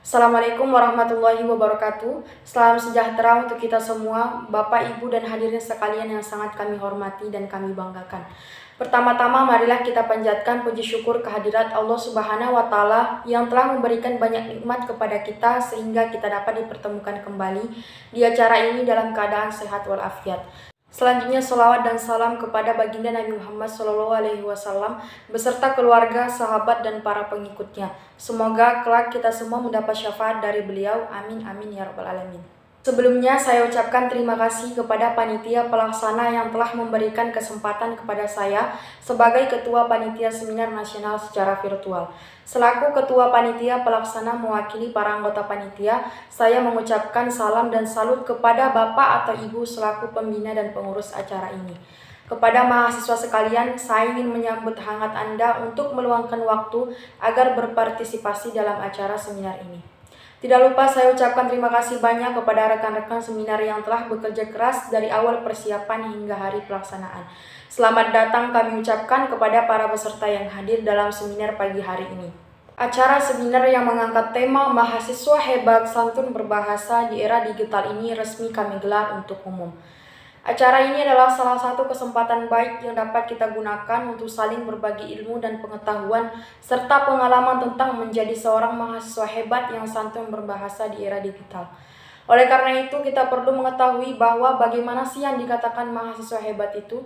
Assalamualaikum warahmatullahi wabarakatuh. Salam sejahtera untuk kita semua, Bapak, Ibu, dan hadirin sekalian yang sangat kami hormati dan kami banggakan. Pertama-tama marilah kita panjatkan puji syukur kehadirat Allah Subhanahu wa Ta'ala yang telah memberikan banyak nikmat kepada kita sehingga kita dapat dipertemukan kembali di acara ini dalam keadaan sehat walafiat. Selanjutnya salawat dan salam kepada baginda Nabi Muhammad SAW beserta keluarga, sahabat, dan para pengikutnya. Semoga kelak kita semua mendapat syafaat dari beliau. Amin amin ya rabbal alamin. Sebelumnya saya ucapkan terima kasih kepada panitia pelaksana yang telah memberikan kesempatan kepada saya sebagai Ketua Panitia Seminar Nasional secara virtual. Selaku Ketua Panitia Pelaksana mewakili para anggota panitia, saya mengucapkan salam dan salut kepada Bapak atau Ibu selaku pembina dan pengurus acara ini. Kepada mahasiswa sekalian, saya ingin menyambut hangat Anda untuk meluangkan waktu agar berpartisipasi dalam acara seminar ini. Tidak lupa saya ucapkan terima kasih banyak kepada rekan-rekan seminar yang telah bekerja keras dari awal persiapan hingga hari pelaksanaan. Selamat datang kami ucapkan kepada para peserta yang hadir dalam seminar pagi hari ini. Acara seminar yang mengangkat tema Mahasiswa Hebat Santun Berbahasa di Era Digital ini resmi kami gelar untuk umum. Acara ini adalah salah satu kesempatan baik yang dapat kita gunakan untuk saling berbagi ilmu dan pengetahuan serta pengalaman tentang menjadi seorang mahasiswa hebat yang santun berbahasa di era digital. Oleh karena itu, kita perlu mengetahui bahwa bagaimana sih yang dikatakan mahasiswa hebat itu?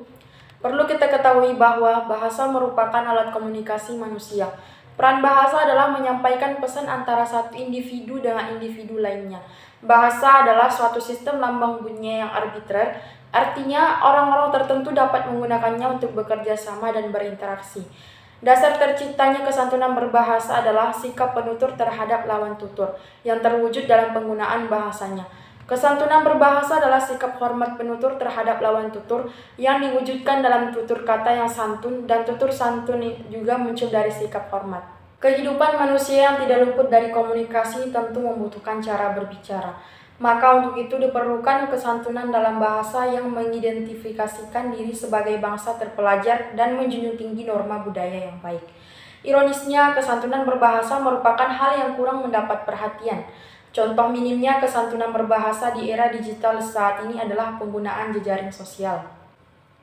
Perlu kita ketahui bahwa bahasa merupakan alat komunikasi manusia. Peran bahasa adalah menyampaikan pesan antara satu individu dengan individu lainnya. Bahasa adalah suatu sistem lambang bunyi yang arbitrer, artinya orang-orang tertentu dapat menggunakannya untuk bekerja sama dan berinteraksi. Dasar terciptanya kesantunan berbahasa adalah sikap penutur terhadap lawan tutur, yang terwujud dalam penggunaan bahasanya. Kesantunan berbahasa adalah sikap hormat penutur terhadap lawan tutur yang diwujudkan dalam tutur kata yang santun, dan tutur santun juga muncul dari sikap hormat. Kehidupan manusia yang tidak luput dari komunikasi tentu membutuhkan cara berbicara. Maka untuk itu diperlukan kesantunan dalam bahasa yang mengidentifikasikan diri sebagai bangsa terpelajar dan menjunjung tinggi norma budaya yang baik. Ironisnya, kesantunan berbahasa merupakan hal yang kurang mendapat perhatian. Contoh minimnya kesantunan berbahasa di era digital saat ini adalah penggunaan jejaring sosial.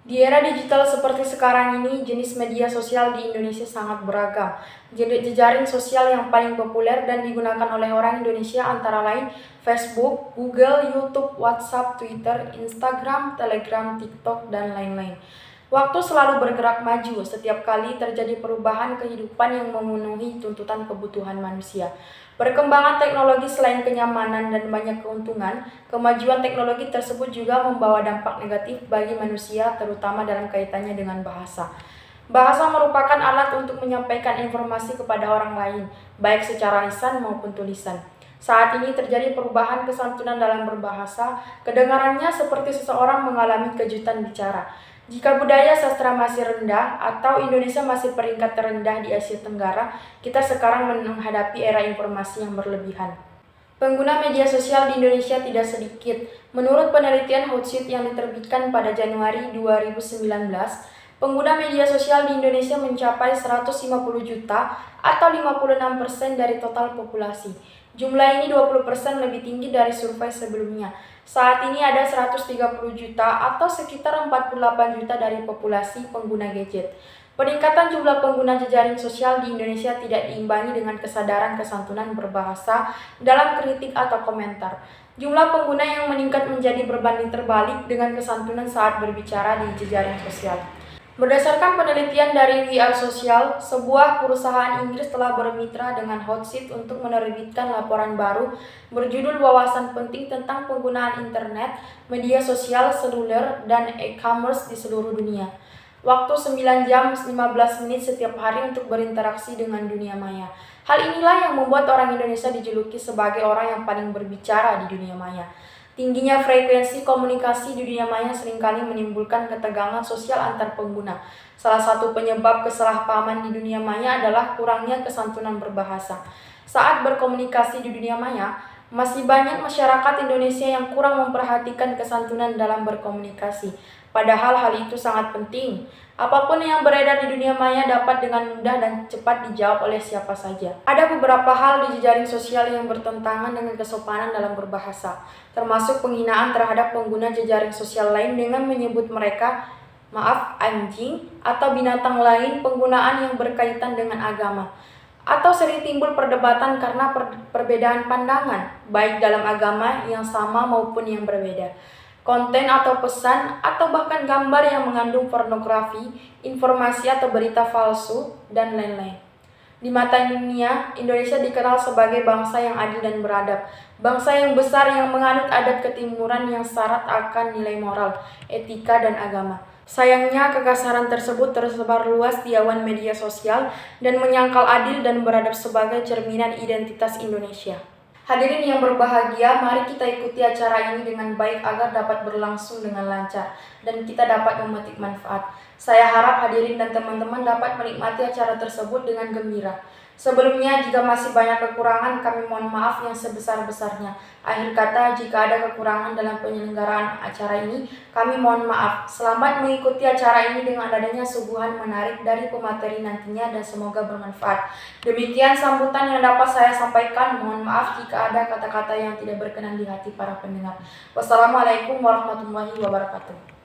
Di era digital seperti sekarang ini, jenis media sosial di Indonesia sangat beragam. Jejaring sosial yang paling populer dan digunakan oleh orang Indonesia antara lain Facebook, Google, YouTube, WhatsApp, Twitter, Instagram, Telegram, TikTok, dan lain-lain. Waktu selalu bergerak maju, setiap kali terjadi perubahan kehidupan yang memenuhi tuntutan kebutuhan manusia. Perkembangan teknologi selain kenyamanan dan banyak keuntungan, kemajuan teknologi tersebut juga membawa dampak negatif bagi manusia, terutama dalam kaitannya dengan bahasa. Bahasa merupakan alat untuk menyampaikan informasi kepada orang lain, baik secara lisan maupun tulisan. Saat ini terjadi perubahan kesantunan dalam berbahasa, kedengarannya seperti seseorang mengalami kejutan bicara. Jika budaya sastra masih rendah atau Indonesia masih peringkat terendah di Asia Tenggara, kita sekarang menghadapi era informasi yang berlebihan. Pengguna media sosial di Indonesia tidak sedikit. Menurut penelitian Hootsuite yang diterbitkan pada Januari 2019, pengguna media sosial di Indonesia mencapai 150 juta atau 56% dari total populasi. Jumlah ini 20% lebih tinggi dari survei sebelumnya. Saat ini ada 130 juta atau sekitar 48 juta dari populasi pengguna gadget. Peningkatan jumlah pengguna jejaring sosial di Indonesia tidak diimbangi dengan kesadaran kesantunan berbahasa dalam kritik atau komentar. Jumlah pengguna yang meningkat menjadi berbanding terbalik dengan kesantunan saat berbicara di jejaring sosial. Berdasarkan penelitian dari We Are Social, sebuah perusahaan Inggris telah bermitra dengan Hootsuite untuk menerbitkan laporan baru berjudul Wawasan Penting tentang Penggunaan Internet, Media Sosial, Seluler, dan E-commerce di seluruh dunia. Waktu 9 jam 15 menit setiap hari untuk berinteraksi dengan dunia maya. Hal inilah yang membuat orang Indonesia dijuluki sebagai orang yang paling berbicara di dunia maya. Tingginya frekuensi komunikasi di dunia maya seringkali menimbulkan ketegangan sosial antar pengguna. Salah satu penyebab kesalahpahaman di dunia maya adalah kurangnya kesantunan berbahasa. Saat berkomunikasi di dunia maya, masih banyak masyarakat Indonesia yang kurang memperhatikan kesantunan dalam berkomunikasi. padahal hal itu sangat penting. Apapun yang beredar di dunia maya dapat dengan mudah dan cepat dijawab oleh siapa saja. Ada beberapa hal di jejaring sosial yang bertentangan dengan kesopanan dalam berbahasa, termasuk penghinaan terhadap pengguna jejaring sosial lain dengan menyebut mereka, maaf, anjing, atau binatang lain, penggunaan yang berkaitan dengan agama. Atau sering timbul perdebatan karena perbedaan pandangan, baik dalam agama yang sama maupun yang berbeda. Konten atau pesan atau bahkan gambar yang mengandung pornografi, informasi atau berita palsu, dan lain-lain. Di mata dunia, Indonesia dikenal sebagai bangsa yang adil dan beradab, bangsa yang besar yang menganut adat ketimuran yang syarat akan nilai moral, etika, dan agama. Sayangnya, kekasaran tersebut tersebar luas di awan media sosial dan menyangkal adil dan beradab sebagai cerminan identitas Indonesia. Hadirin yang berbahagia, mari kita ikuti acara ini dengan baik agar dapat berlangsung dengan lancar dan kita dapat memetik manfaat. Saya harap hadirin dan teman-teman dapat menikmati acara tersebut dengan gembira. Sebelumnya, jika masih banyak kekurangan, kami mohon maaf yang sebesar-besarnya. Akhir kata, jika ada kekurangan dalam penyelenggaraan acara ini, kami mohon maaf. Selamat mengikuti acara ini dengan adanya suguhan menarik dari pemateri nantinya dan semoga bermanfaat. Demikian sambutan yang dapat saya sampaikan. Mohon maaf jika ada kata-kata yang tidak berkenan di hati para pendengar. Wassalamualaikum warahmatullahi wabarakatuh.